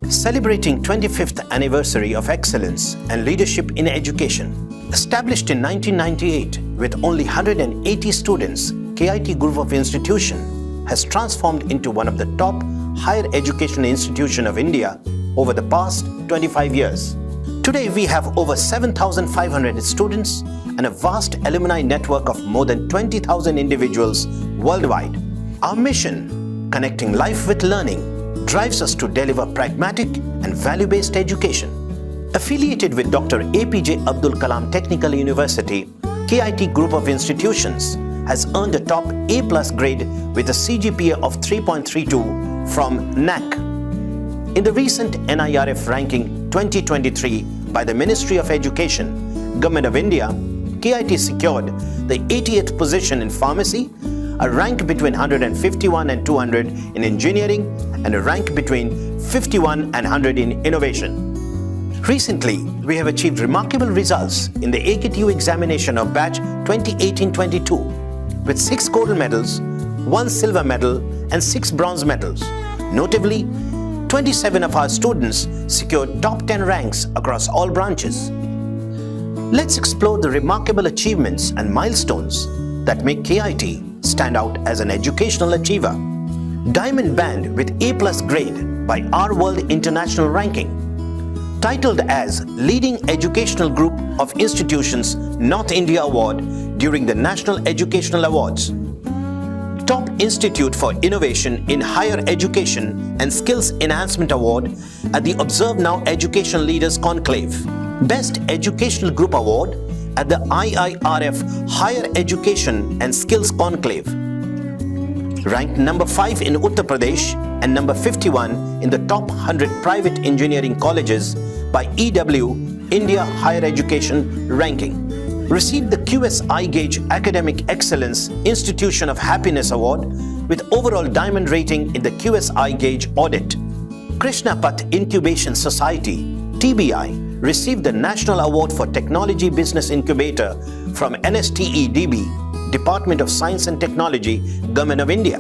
Celebrating 25th anniversary of excellence and leadership in education. Established in 1998 with only 180 students, KIET Group of Institution has transformed into one of the top higher education institutions of India over the past 25 years. Today we have over 7,500 students and a vast alumni network of more than 20,000 individuals worldwide. Our mission, connecting life with learning, drives us to deliver pragmatic and value-based education. Affiliated with Dr. APJ Abdul Kalam Technical University, KIET Group of Institutions has earned a top A+ grade with a CGPA of 3.32 from NAC. In the recent NIRF ranking 2023 by the Ministry of Education, Government of India, KIET secured the 80th position in pharmacy, a rank between 151 and 200 in engineering, and a rank between 51 and 100 in innovation. Recently, we have achieved remarkable results in the AKTU examination of batch 2018-22 with 6 gold medals, 1 silver medal and 6 bronze medals. Notably, 27 of our students secured top 10 ranks across all branches. Let's explore the remarkable achievements and milestones that make KIET stand out as an educational achiever. Diamond Band with A+ grade by Our World International Ranking. Titled as Leading Educational Group of Institutions North India Award during the National Educational Awards. Top Institute for Innovation in Higher Education and Skills Enhancement Award at the Observe Now Education Leaders Conclave. Best Educational Group Award at the IIRF Higher Education and Skills Conclave. Ranked number 5 in Uttar Pradesh and number 51 in the top 100 private engineering colleges by EW India Higher Education Ranking. Received the QSI Gauge Academic Excellence Institution of Happiness Award with overall diamond rating in the QSI Gauge audit. Krishna Path Incubation Society, TBI, received the National Award for Technology Business Incubator from NSTEDB, Department of Science and Technology, Government of India.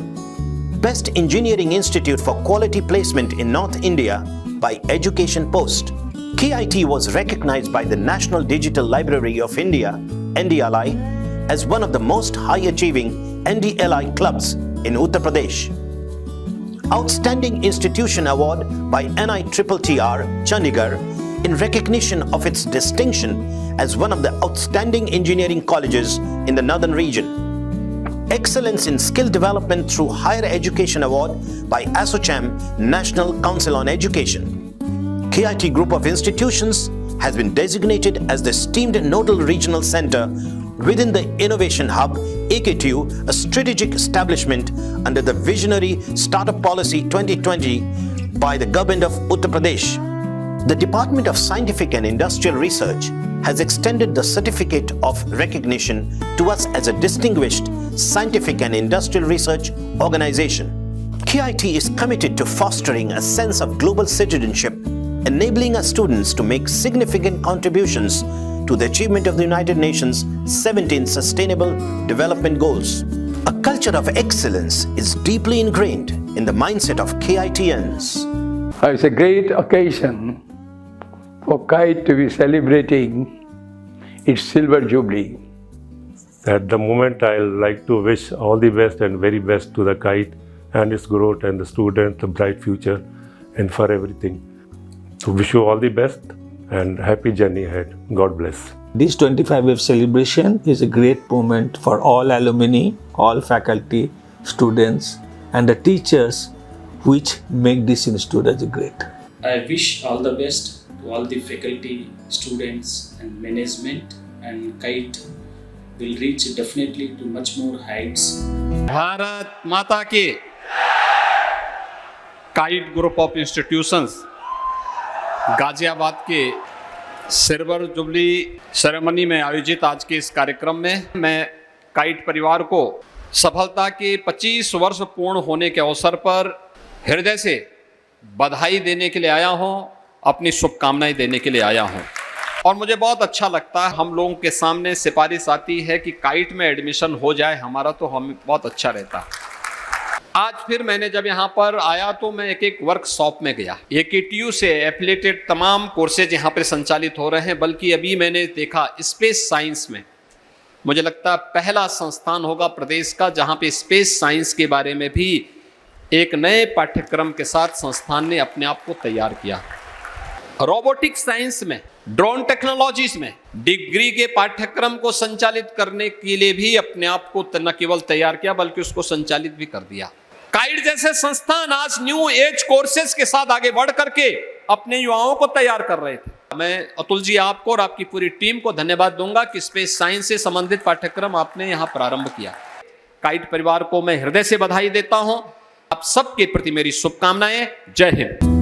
Best Engineering Institute for Quality Placement in North India by Education Post. KIET was recognized by the National Digital Library of India, NDLI, as one of the most high-achieving NDLI clubs in Uttar Pradesh. Outstanding Institution Award by NITTR, Chandigarh, in recognition of its distinction as one of the outstanding engineering colleges in the northern region. Excellence in Skill Development through Higher Education Award by ASSOCHAM, National Council on Education. KIET Group of Institutions has been designated as the esteemed Nodal Regional Center within the Innovation Hub, AKTU, a strategic establishment under the Visionary Startup Policy 2020 by the Government of Uttar Pradesh. The Department of Scientific and Industrial Research has extended the certificate of recognition to us as a distinguished scientific and industrial research organization. KIET is committed to fostering a sense of global citizenship, enabling our students to make significant contributions to the achievement of the United Nations 17 Sustainable Development Goals. A culture of excellence is deeply ingrained in the mindset of KIETians. It's a great occasion for KIET to be celebrating its Silver Jubilee. At the moment, I'd like to wish all the best and very best to the KIET and its growth and the students, the bright future, and for everything. So wish you all the best and happy journey ahead. God bless. This 25th celebration is a great moment for all alumni, all faculty, students, and the teachers which make this institute as great. I wish all the best to all the faculty, students and management, and KIET will reach definitely to much more heights. Bharat माता की KIET group of institutions Ghaziabad के silver jubilee ceremony में आयोजित आज के इस कार्यक्रम में मैं KIET परिवार को सफलता के 25 वर्ष पूर्ण होने के अवसर पर हृदय से बधाई देने के लिए आया हूं, अपनी शुभकामनाएं देने के लिए आया हूं। और मुझे बहुत अच्छा लगता है, हम लोगों के सामने सिफारिश आती है कि KIET में एडमिशन हो जाए हमारा, तो हम बहुत अच्छा रहता। आज फिर मैंने जब यहाँ पर आया तो मैं एक वर्कशॉप में गया। KTU से एफिलेटेड तमाम कोर्सेज यहाँ पर संचालित हो रहे हैं, बल्कि अभी मैंने देखा स्पेस साइंस में मुझे लगता है पहला संस्थान होगा प्रदेश का जहाँ पे स्पेस साइंस के बारे में भी एक नए पाठ्यक्रम के साथ संस्थान ने अपने आप को तैयार किया। रोबोटिक साइंस में, ड्रोन टेक्नोलॉजीज में डिग्री के पाठ्यक्रम को संचालित करने के लिए भी अपने आप को न केवल तैयार किया बल्कि उसको संचालित भी कर दिया। काइट जैसे संस्थान आज न्यू एज कोर्सेज के साथ आगे बढ़ करके अपने युवाओं को तैयार कर रहे थे। मैं अतुल जी आपको और आपकी पूरी टीम को धन्यवाद दूंगा कि स्पेस साइंस से संबंधित पाठ्यक्रम आपने यहाँ प्रारंभ किया। काइट परिवार को मैं हृदय से बधाई देता हूं। आप सबके प्रति मेरी शुभकामनाएं। जय हिंद।